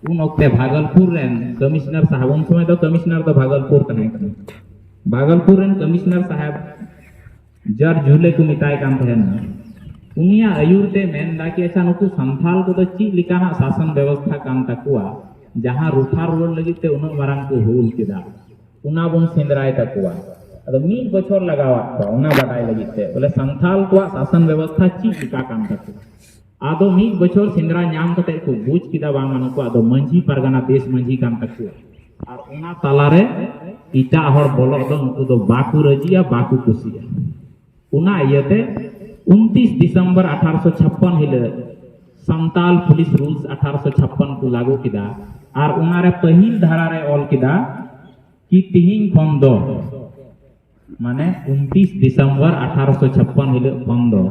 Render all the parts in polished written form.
उन वक्ते Bhagalpur rain commissioner साहब उन समय तो कमिश्नर तो भागलपुर तने भागलपुर रेन कमिश्नर साहब जर झूले को मिताय कान तहना उनिया आयुरते मेनदा कि अच्छा नुकु संथाल को तो ची लिकाना शासन व्यवस्था कान तकुआ जहां रूठा रोड लगिते उन मारांग को हुल किदा उना बुन सेंद्राय तकुआ अदो मीट बछर लगावा तो उना बाटाय लगिते बोले संथाल को शासन व्यवस्था ची लिका कान तकुआ आदो मीट बछर सेंद्रा ᱧᱟᱢ कते को बुझ किदा बांग नुकु आदो मंझी परगना देश मंझी कान तकुआ और उना तालारे इटा हर बोलो दो नुकु दो बाकू रजिया बाकू कुसिया उना इयते 29 दिसंबर 1856 हिले संताल पुलिस रूल्स 1856 को लागू किदा और उनारे पहिल धारा रे ऑल किदा कि तिहिं खन दो माने 29 दिसंबर 1856 हिले खन दो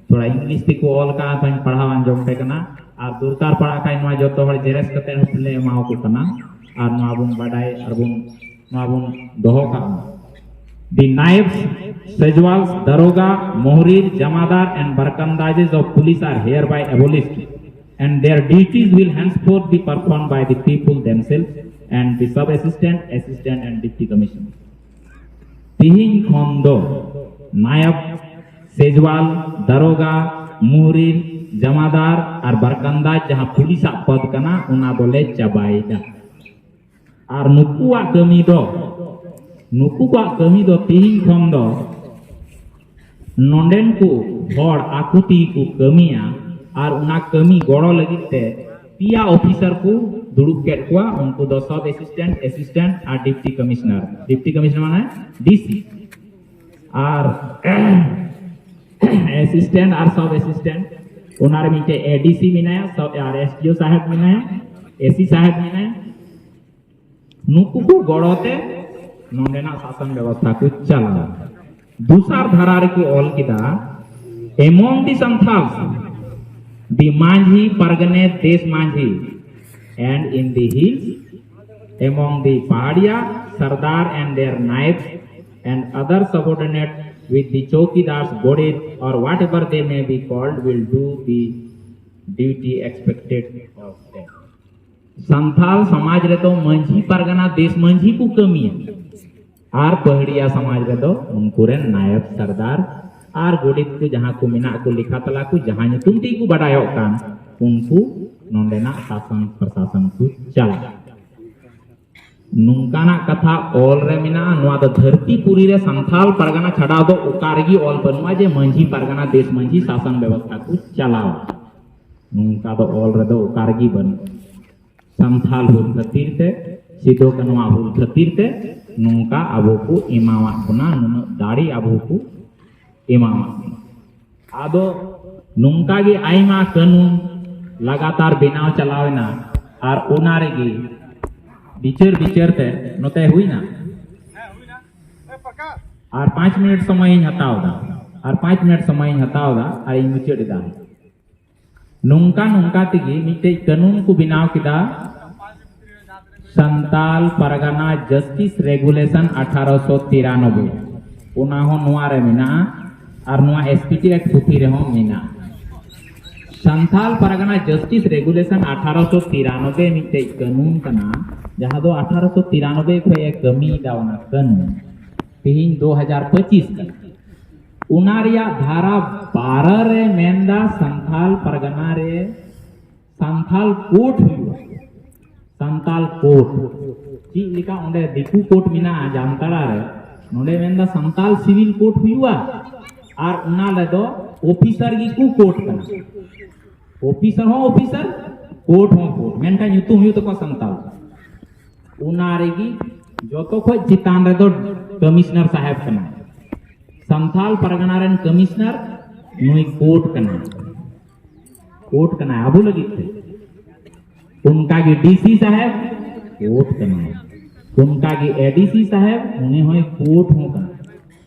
थोड़ा इंग्लिश ती को ऑल का तन पढ़ावान जोंटे कना और दुरकार पढ़ा काई मा जतो हर जेरेस कते हले माओ को कना और मा बुन बाडाय और बुन दोहो का The naibs, sejwals, daroga, mohrir, jamadar and barkandazes of police are hereby abolished and their duties will henceforth be performed by the people themselves and the sub-assistant, assistant and deputy commissioner. Tihin khondo, naib, sejwal, daroga, mohrir, jamadar और barkandaz जहाँ police पद कना उना बोले चबाईदा और नुकुआ कमी दो नुकु को कमी दो तिहिं खन दो नोंडेन को हर आकुति को कमिया और उना कमी गड़ो लगिते पिया ऑफिसर को दुड़ुब केट कुआ उनको दो सब असिस्टेंट और डिप्टी कमिश्नर माने डीसी और असिस्टेंट और सब असिस्टेंट उनारे मिटे एडीसी मिनाया सब और एसडीओ साहब मिनाया एसी साहब मिनाया नुकु को गड़ोते नोंडेना शासन व्यवस्था को चला दूसरा धारा को all किदा among the Santhals the Manjhi Pargane Desh Manjhi and in the hills among the Pahadiya Sardar and their naibs and other subordinates with the Chowkidars bodied or whatever they may be called will do the duty expected of them. Santhal समाज रे तो मंझी परगना देश मंझी को कमी है are पहड़िया समाज रे तो उनको रे नायब सरदार आर गोडित को जहां को मिना को लिखा तला को जहां तुम ती को बडायो कान उनको नोंडेना शासन प्रशासन को चला नुंकाना कथा ऑल रे मिना नवा द धरती पुरी रे संथाल परगना छड़ा दो उकारगी ऑल बनवा जे मंझी परगना देश मंझी शासन व्यवस्था को चलाओ नुंका दो ऑल रे दो उकारगी बन संथाल हुल खतीर ते सिदो कनवा हुल खतीर ते नुंका अबो को इमावा बना नुन दाड़ी अबो को इमावा आदो नुंका गे आइमा कानून लगातार बिनाव चलावेना और उनारे गे बिचर ते नोते हुई ना और 5 मिनट समय हताव दा और 5 मिनट समय हताव दा और मुचड़ दा नुंका तेगी मिटे कानून को बिनाव किदा संताल परगना जस्टिस रेगुलेशन 1893 उना हो नुआ रे मिना और नुआ एसपीटी एक्ट पुथी रे हो मिना संताल परगना जस्टिस रेगुलेशन 1893 मिटे कानून कना जहां दो 1893 को एक कमी दावना कानून तिहिं 2025 का उनारिया धारा 12 रे मेंदा संथाल परगना रे संथाल कोर्ट हुआ संथाल कोर्ट ची लिखा ओंडे दिकू कोर्ट मिना जामताड़ा रे नोंडे मेंदा संथाल सिविल कोर्ट हुआ और उना ले दो ऑफिसर की को कोर्ट कना ऑफिसर कोर्ट हो कोर्ट मेनका ᱧᱩᱛᱩᱢ हुई तो को संथाल उनारे की जोतो को चितान रे दो कमिश्नर साहब कना संथाल परगना रेन कमिश्नर नुई कोर्ट कना आबू लगी थे उनका की डीसी साहब कोर्ट कना उनका की एडीसी साहब उन्हें होय कोर्ट हो कना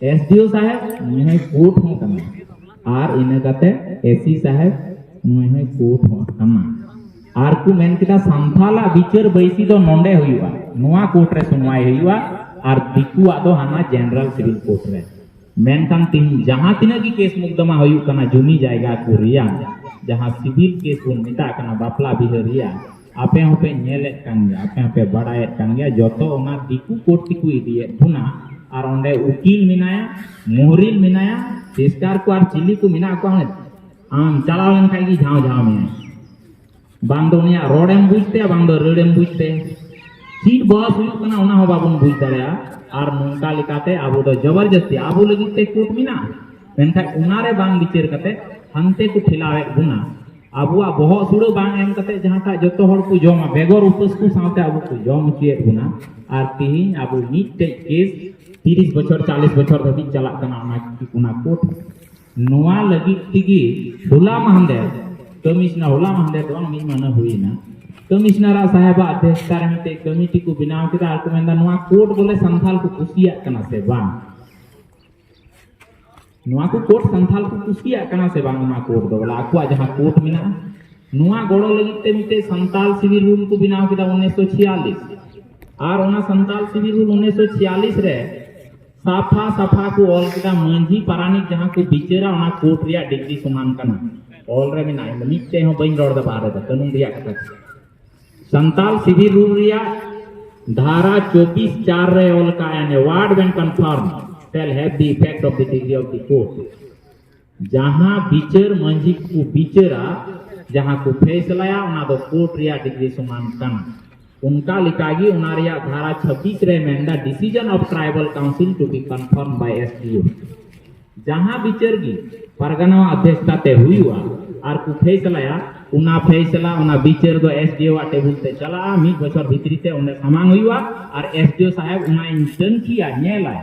एसडीओ साहब उन्हें होय कोर्ट हो कना और इने कते एसी साहब उन्हें होय कोर्ट हो कना और को मेन किदा संथाला बिचार बैसी दो नोंडे हुआ नोआ कोर्ट रे सुनवाई हुआ और दिकुआ दो हाना जनरल सिविल कोर्ट रे मेनखान तीन जहां तीना की केस मुकदमा हुई कना जमी जायगा को रिया जहां सिविल केस को मिटा कना बापला बिहा रिया आपे होपे नेलेत कान गया आपे बड़ायत कान गया जोतो ओना दिकु कोर्ट तिकु इदिए पुना और ओंडे उकिल मिनाया मोहरिल मिनाया सिस्टार को और चिल्ली को मिना को आम चलाव लेन खाई की झाव झाव में बांग दो उनिया रोडेम बुझते बांग दो रेडेम बुझते सीट बॉस हुई कना ओना हो बाबुन बुझ दड़या और नोंका लिकाते आबो दो जबरदस्ती आबो लगिते कोर्ट मिना मेनखा उनारे बांग बिचार कते हंते को ठिलावे गुना आबुआ बहुत सुड़ो बांग एम कते जहां था जतो हर को जमा बेगर उपस को साथे आबो को जम चिए गुना और तिहिन आबो मिटटे केस 30 बछर 40 बछर धबी चला कना ओना की कुना कोर्ट नोआ लगी तिगी होला महंदे कमिश्नर होला महंदे तो मी मन हुईना कमिश्नर साहेब अध्यक्षता मिते कमिटी को बनाव केदा आर को मेंदा नोआ कोर्ट बोले संथाल को कुसिया कना से बांग नोआ को कोर्ट संथाल को कुसिया कना से बांग नोआ कोर्ट दो बोला आकुआ जहां कोर्ट मिना नोआ गोड़ो लगिते मिते संताल सिविल रूल को बनाव केदा 1946 और ओना संताल सिविल रूल 1946 रे साफा साफा को ऑल केदा मंझी पारानिक जहां को बिचेरा ओना कोर्ट रिया डिग्री समान कना ऑल रे मिना मिते हो बइन रोड द बारे द कानून रिया कथा संताल सिविल रूल रिया धारा 24(4) रे ऑल का यानी ward when confirm shall have the effect of the degree of the court जहां बिचर मंझी को बिचरा जहां को फैसलाया ओना दो कोर्ट रिया डिग्री समान कना उनका लिखागी उनारिया धारा 26 रे मेंदा decision of tribal council to be confirm by SDO जहां बिचरगी परगना अध्यक्षता ते हुईवा और को फैसलाया उना फैसला उना बिचर दो एसडीओ टेबल ते चला मी बछर भीतरी ते उने समान हुईवा और एसडीओ साहब उना इंटन किया नेला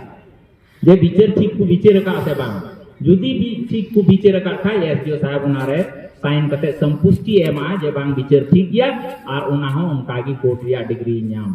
जे बिचर ठीक को बिचर का से बांग जुदी भी ठीक को बिचर का खाय एसडीओ साहब उनारे साइन कते संपुष्टि एमा जे बांग बिचर ठीक गया और उना हो उनका की कोर्ट रिया डिग्री न्याम